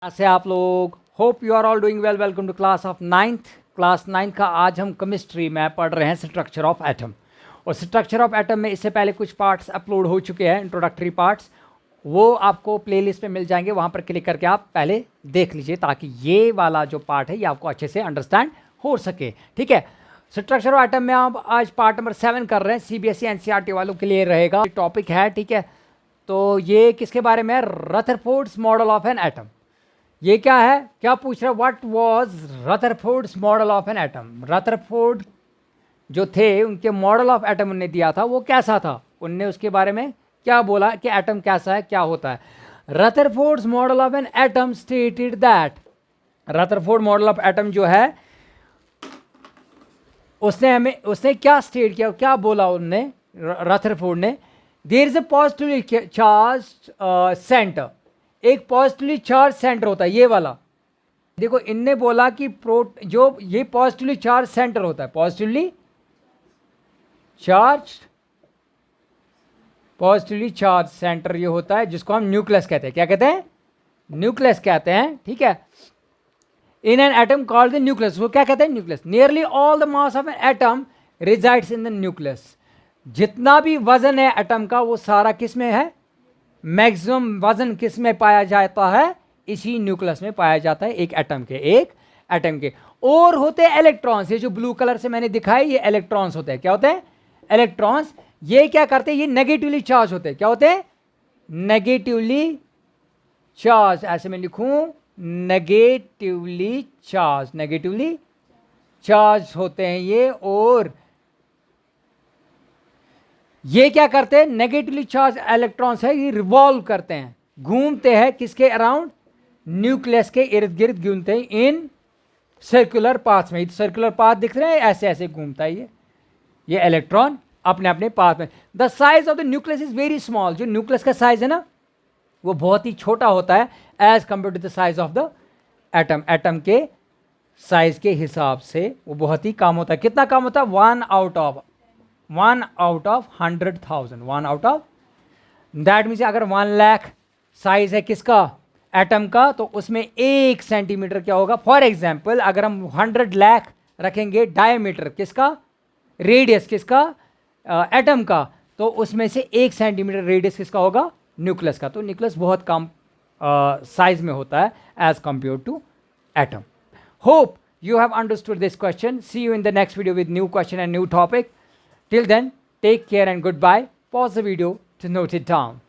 कैसे आप लोग? Hope you are all doing well. Welcome to class of ninth. Class ninth का आज हम केमिस्ट्री में पढ़ रहे हैं स्ट्रक्चर ऑफ एटम। और स्ट्रक्चर ऑफ एटम में इससे पहले कुछ पार्ट्स अपलोड हो चुके हैं, इंट्रोडक्टरी पार्ट्स। वो आपको प्लेलिस्ट में मिल जाएंगे, वहाँ पर क्लिक करके आप पहले देख लीजिए ताकि ये वाला जो पार्ट है ये आपको अच्छे से अंडरस्टैंड हो सके। ठीक है, स्ट्रक्चर ऑफ एटम में आप आज पार्ट नंबर 7 कर रहे हैं। सीबीएसई एनसीईआरटी वालों के लिए रहेगा टॉपिक है। ठीक है, तो ये किसके बारे में है? Rutherford's model of an atom. ये क्या है? क्या पूछ रहा है? What was Rutherford's model of an atom. Rutherford जो थे उनके मॉडल ऑफ एटम उन्हें दिया था, वो कैसा था? उनने उसके बारे में क्या बोला कि एटम कैसा है, क्या होता है। Rutherford's model of an atom stated that, Rutherford model of atom जो है उसने क्या स्टेट किया, क्या बोला उनने रदरफोर्ड ने? There is a positively charge centre. एक पॉजिटिवली चार्ज सेंटर होता है ये वाला। देखो इनने बोला कि जो ये पॉजिटिवली चार्ज सेंटर होता है, पॉजिटिवली चार्ज सेंटर ये होता है जिसको हम न्यूक्लियस कहते हैं। क्या कहते हैं? न्यूक्लियस कहते हैं। ठीक है, in an atom called the nucleus. वो क्या कहते हैं? Nucleus. Nearly all the mass of an atom resides in the nucleus. जितना भी वजन है एटम का वो सारा किस में है? मैक्सिमम वजन किस में पाया जाता है? इसी न्यूक्लियस में पाया जाता है, एक एटम के। और होते हैं इलेक्ट्रॉन्स। ये जो ब्लू कलर से मैंने दिखाई ये इलेक्ट्रॉन्स होते हैं। क्या होते हैं? इलेक्ट्रॉन्स। ये क्या करते हैं? ये नेगेटिवली चार्ज होते हैं। क्या होते हैं? Negatively charge. ऐसे मैं लिखूं, नेगेटिवली चार्ज होते हैं ये। और ये क्या करते हैं? नेगेटिवली चार्ज इलेक्ट्रॉन्स है, ये रिवॉल्व करते हैं, घूमते हैं किसके अराउंड? न्यूक्लियस के इर्द गिर्द घूमते हैं इन सर्कुलर पाथ में। सर्कुलर पाथ दिख रहे हैं, ऐसे ऐसे घूमता है ये इलेक्ट्रॉन अपने अपने पाथ में। The size of the nucleus is very small. जो न्यूक्लियस का साइज है ना वो बहुत ही छोटा होता है as compare to the size of the atom. Atom के साइज के हिसाब से वो बहुत ही कम होता है। कितना कम होता है? 1 out of 100,000। 1 out of, that means अगर 1 लाख साइज है किसका? एटम का, तो उसमें 1 सेंटीमीटर क्या होगा? फॉर एग्जाम्पल अगर हम 100 लाख रखेंगे डायमीटर किसका? रेडियस किसका? एटम का, तो उसमें से 1 सेंटीमीटर रेडियस किसका होगा? न्यूक्लियस का। तो न्यूक्लियस बहुत कम साइज में होता है as compare to atom. Hope you have understood this question. See you in the next video with new question and new topic. Till then, take care and goodbye. Pause the video to note it down.